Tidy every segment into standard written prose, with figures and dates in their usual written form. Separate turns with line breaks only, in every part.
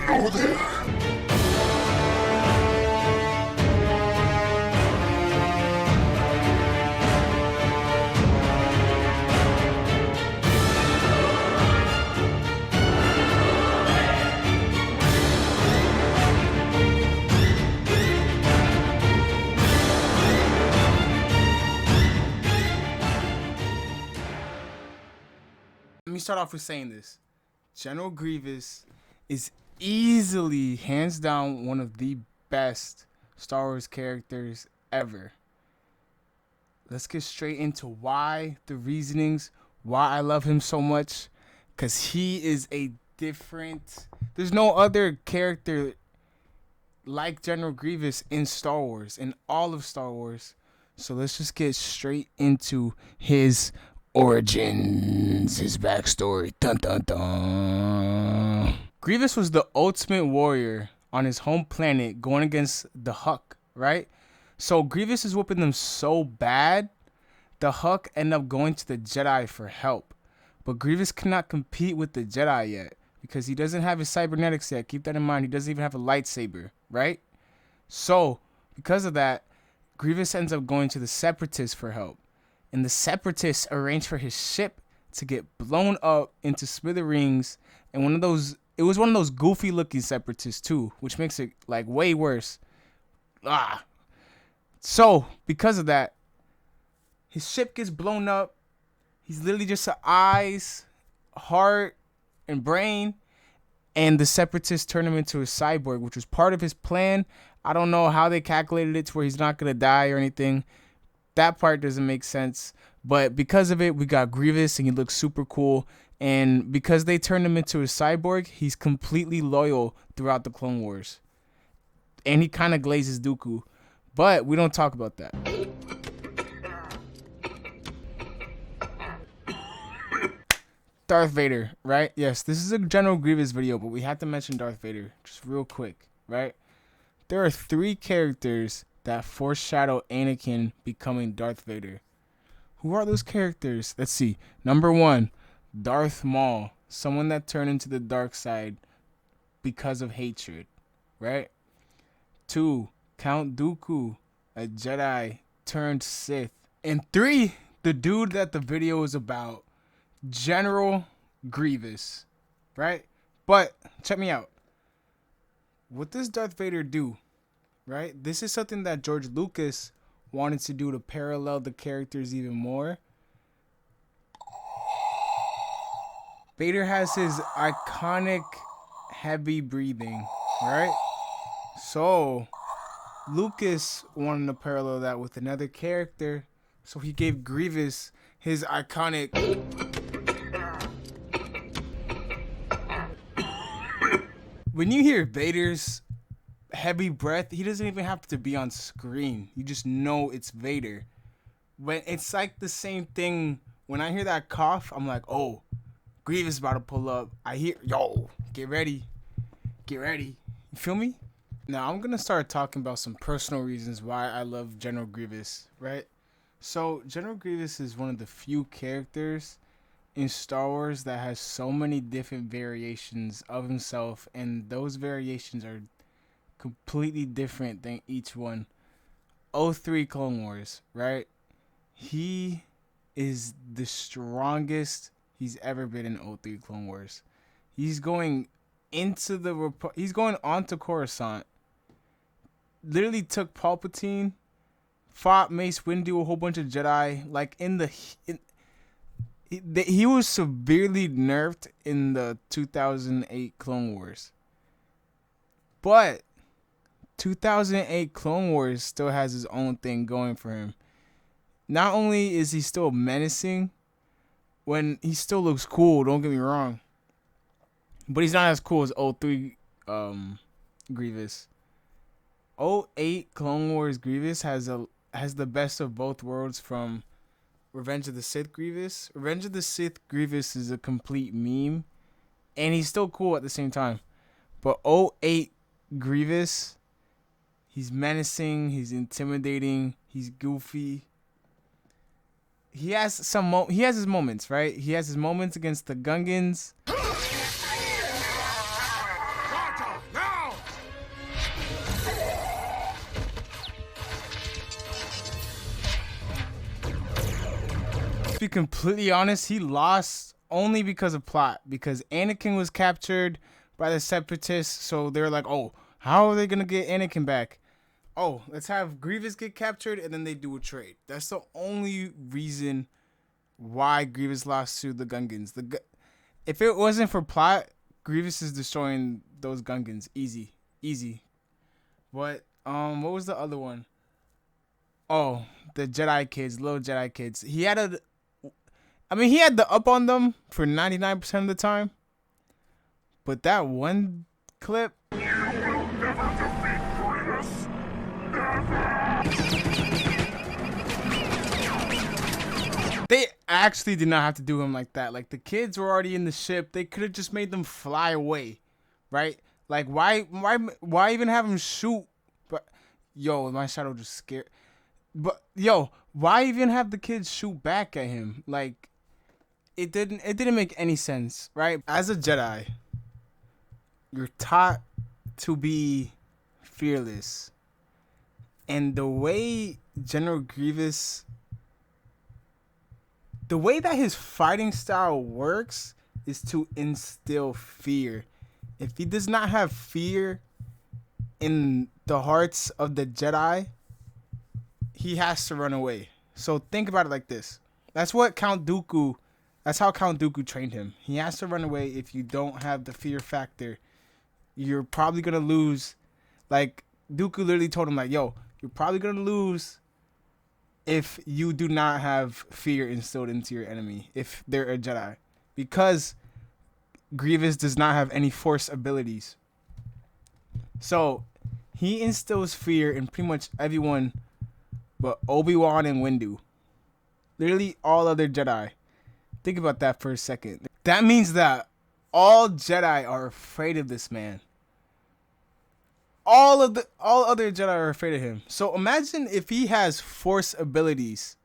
Hello there.
Let me start off with saying this. General Grievous is easily, hands down, one of the best Star Wars characters ever. Let's get straight into why, the reasonings, why I love him so much. Because he is a different... There's no other character like General Grievous in Star Wars, in all of Star Wars. So let's just get straight into his origins, his backstory. Dun dun dun. Grievous was the ultimate warrior on his home planet going against the Huck, right? So Grievous is whooping them so bad, the Huck end up going to the Jedi for help. But Grievous cannot compete with the Jedi yet because he doesn't have his cybernetics yet. Keep that in mind. He doesn't even have a lightsaber, right? So because of that, Grievous ends up going to the Separatists for help. And the Separatists arranged for his ship to get blown up into smithereens. And it was one of those goofy looking Separatists too, which makes it like way worse. So because of that, his ship gets blown up. He's literally just eyes, heart, and brain. And the Separatists turn him into a cyborg, which was part of his plan. I don't know how they calculated it to where he's not going to die or anything. That part doesn't make sense. But because of it, we got Grievous, and he looks super cool. And because they turned him into a cyborg, he's completely loyal throughout the Clone Wars. And he kind of glazes Dooku. But we don't talk about that. Darth Vader, right? Yes, this is a General Grievous video, but we have to mention Darth Vader just real quick, right? There are 3 characters that foreshadow Anakin becoming Darth Vader. Who are those characters? Let's see. Number 1, Darth Maul, someone that turned into the dark side because of hatred, right? 2, Count Dooku, a Jedi turned Sith. And 3, the dude that the video is about, General Grievous, right? But check me out. What does Darth Vader do? Right? This is something that George Lucas wanted to do to parallel the characters even more. Vader has his iconic heavy breathing, right? So Lucas wanted to parallel that with another character, so he gave Grievous his iconic when you hear Vader's heavy breath, he doesn't even have to be on screen. You just know it's Vader. When it's like the same thing. When I hear that cough, I'm like, oh, Grievous about to pull up. I hear, yo, get ready. Get ready. You feel me? Now I'm gonna start talking about some personal reasons why I love General Grievous, right? So General Grievous is one of the few characters in Star Wars that has so many different variations of himself, and those variations are completely different than each one. 03 Clone Wars, right? He is the strongest he's ever been in 03 Clone Wars. He's going he's going onto Coruscant. Literally took Palpatine, fought Mace Windu, a whole bunch of Jedi. Like he was severely nerfed in the 2008 Clone Wars. But 2008 Clone Wars still has his own thing going for him. Not only is he still menacing, when he still looks cool, don't get me wrong, but he's not as cool as 03 Grievous. 08 Clone Wars Grievous has the best of both worlds from Revenge of the Sith Grievous. Revenge of the Sith Grievous is a complete meme, and he's still cool at the same time. But 08 Grievous, he's menacing, he's intimidating, he's goofy. He has his moments, right? He has his moments against the Gungans. To be completely honest, he lost only because of plot. Because Anakin was captured by the Separatists, so they're like, oh, how are they gonna get Anakin back? Oh, let's have Grievous get captured, and then they do a trade. That's the only reason why Grievous lost to the Gungans. If it wasn't for plot, Grievous is destroying those Gungans. Easy. But what was the other one? Oh, the Jedi kids, little Jedi kids. He had the up on them for 99% of the time. But that one clip. You will never defeat Grievous. They actually did not have to do him like that. Like, the kids were already in the ship. They could have just made them fly away, right? Like, why even have him shoot? But yo, my shadow just scared. But yo, why even have the kids shoot back at him? Like, it didn't make any sense, right? As a Jedi, you're taught to be fearless. And the way General Grievous, the way that his fighting style works is to instill fear. If he does not have fear in the hearts of the Jedi, he has to run away. So think about it like this. That's how Count Dooku trained him. He has to run away. If you don't have the fear factor, you're probably going to lose. Like, Dooku literally told him, like, yo, you're probably going to lose if you do not have fear instilled into your enemy, if they're a Jedi. Because Grievous does not have any Force abilities. So, he instills fear in pretty much everyone but Obi-Wan and Windu. Literally all other Jedi. Think about that for a second. That means that all Jedi are afraid of this man. All other Jedi are afraid of him. So imagine if he has Force abilities.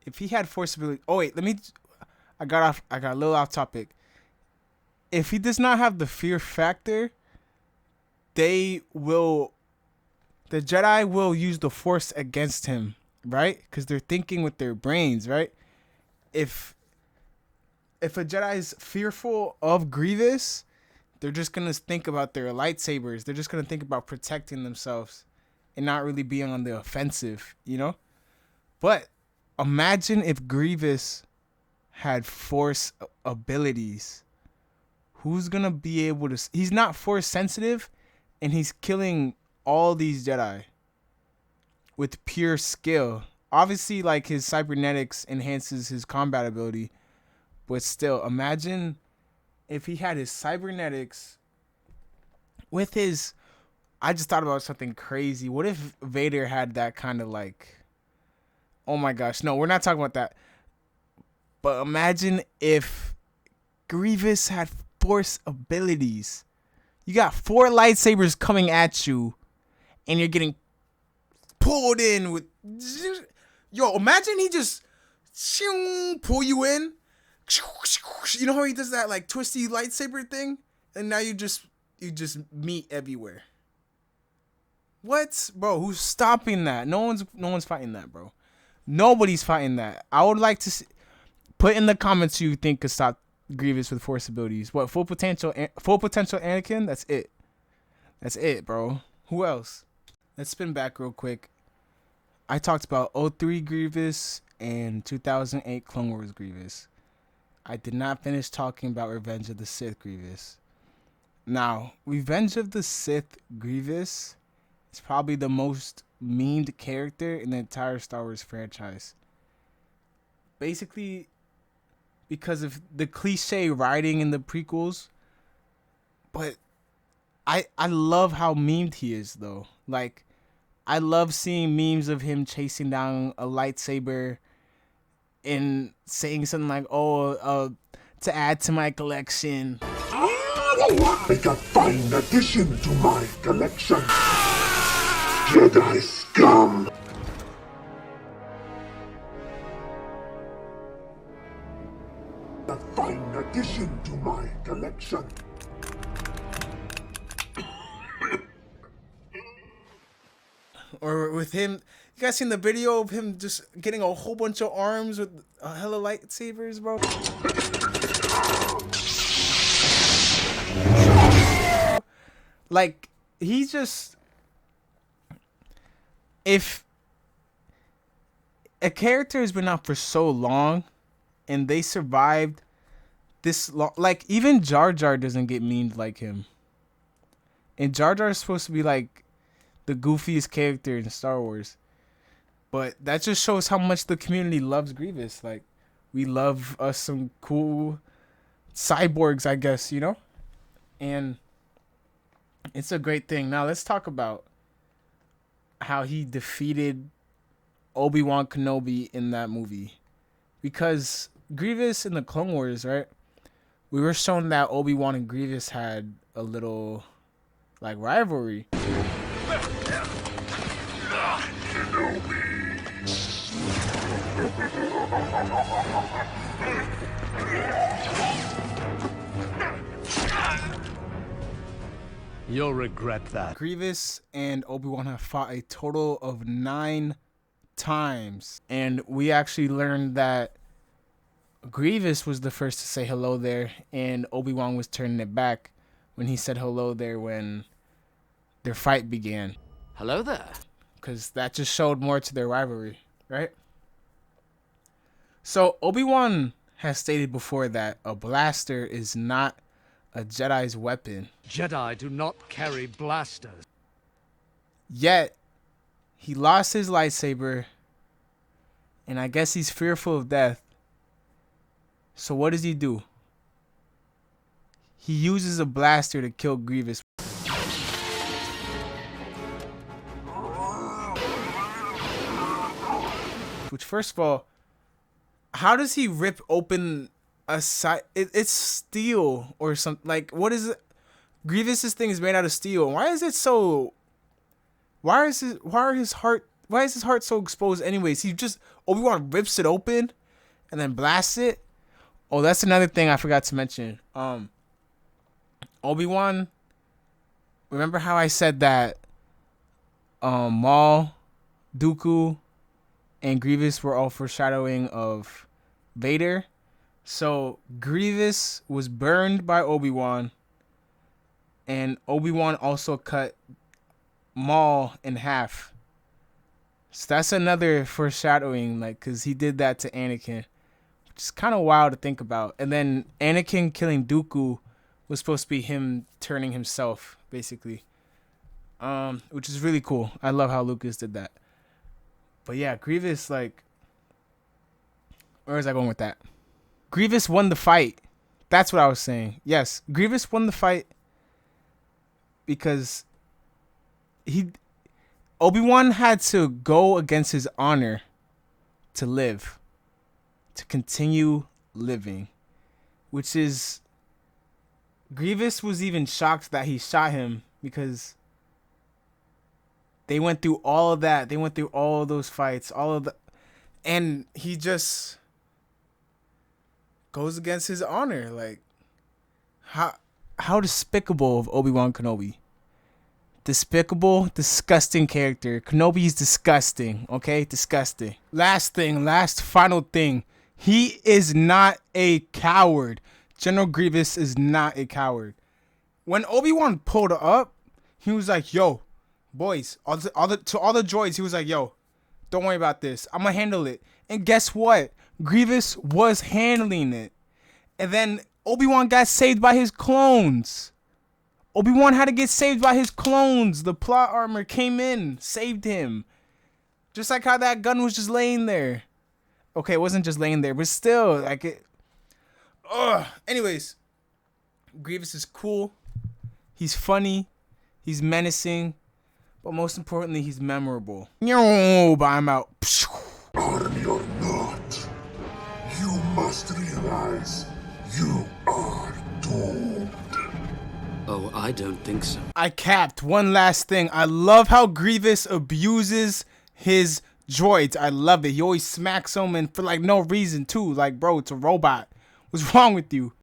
If he had Force abilities. Oh wait, I got a little off topic. If he does not have the fear factor, the Jedi will use the Force against him, right? Because they're thinking with their brains, right? If a Jedi is fearful of Grievous, they're just going to think about their lightsabers. They're just going to think about protecting themselves and not really being on the offensive, you know? But imagine if Grievous had Force abilities. Who's going to be able to... He's not Force sensitive, and he's killing all these Jedi with pure skill. Obviously, like, his cybernetics enhances his combat ability, but still, imagine if he had his cybernetics with his... I just thought about something crazy. What if Vader had that kind of, like... Oh my gosh, no, we're not talking about that. But imagine if Grievous had Force abilities. You got 4 lightsabers coming at you, and you're getting pulled in with... Yo, imagine he just pull you in. You know how he does that, like, twisty lightsaber thing? And now you just meet everywhere. What? Bro, who's stopping that? No one's fighting that, bro. Nobody's fighting that. I would like to put in the comments who you think could stop Grievous with Force abilities. What, full potential Anakin? That's it, bro. Who else? Let's spin back real quick. I talked about 03 Grievous and 2008 Clone Wars Grievous. I did not finish talking about Revenge of the Sith Grievous. Now, Revenge of the Sith Grievous is probably the most memed character in the entire Star Wars franchise. Basically, because of the cliche writing in the prequels, but I love how memed he is, though. Like, I love seeing memes of him chasing down a lightsaber and saying something like, to add to my collection.
Make a fine addition to my collection. Jedi scum. A fine addition to my collection.
Or with him, you guys seen the video of him just getting a whole bunch of arms with a hella lightsabers, bro? Like, he just... If a character has been out for so long and they survived this long... Like, even Jar Jar doesn't get memed like him. And Jar Jar is supposed to be, like, the goofiest character in Star Wars. But that just shows how much the community loves Grievous. Like, we love us some cool cyborgs, I guess, you know? And it's a great thing. Now, let's talk about how he defeated Obi-Wan Kenobi in that movie. Because Grievous in the Clone Wars, right? We were shown that Obi-Wan and Grievous had a little, like, rivalry.
You'll regret that.
Grievous and Obi-Wan have fought a total of 9 times. And we actually learned that Grievous was the first to say hello there, and Obi-Wan was turning it back when he said hello there when their fight began.
Hello there.
Because that just showed more to their rivalry, right? So Obi-Wan has stated before that a blaster is not a Jedi's weapon.
Jedi do not carry blasters.
Yet, he lost his lightsaber, and I guess he's fearful of death. So what does he do? He uses a blaster to kill Grievous. Which, first of all, how does he rip open a side? It's steel or something. Like, what is it? Grievous's thing is made out of steel. Why is it so? Why is his heart so exposed? Anyways, he just Obi-Wan rips it open, and then blasts it. Oh, that's another thing I forgot to mention. Obi-Wan. Remember how I said that Maul, Dooku, and Grievous were all foreshadowing of Vader? So Grievous was burned by Obi-Wan, and Obi-Wan also cut Maul in half. So that's another foreshadowing, like, because he did that to Anakin, which is kind of wild to think about. And then Anakin killing Dooku was supposed to be him turning himself, basically, which is really cool. I love how Lucas did that. But yeah, Grievous, like, where was I going with that? Grievous won the fight. That's what I was saying. Yes, Grievous won the fight because Obi-Wan had to go against his honor to live, to continue living, which is, Grievous was even shocked that he shot him because they went through all of that. They went through all of those fights, and he just goes against his honor. Like, how despicable of Obi-Wan Kenobi. Despicable, disgusting character. Kenobi is disgusting, okay? Disgusting. Last final thing. He is not a coward. General Grievous is not a coward. When Obi-Wan pulled up, he was like, yo, boys, to all the droids, he was like, yo, don't worry about this. I'm going to handle it. And guess what? Grievous was handling it. And then Obi-Wan got saved by his clones. Obi-Wan had to get saved by his clones. The plot armor came in, saved him. Just like how that gun was just laying there. Okay, it wasn't just laying there, but still, like it. Ugh. Anyways, Grievous is cool. He's funny. He's menacing. But most importantly, he's memorable. But I'm out.
Army or not, you must realize you are doomed.
Oh, I don't think so.
I capped. One last thing. I love how Grievous abuses his droids. I love it. He always smacks them, and for like no reason too. Like, bro, it's a robot. What's wrong with you?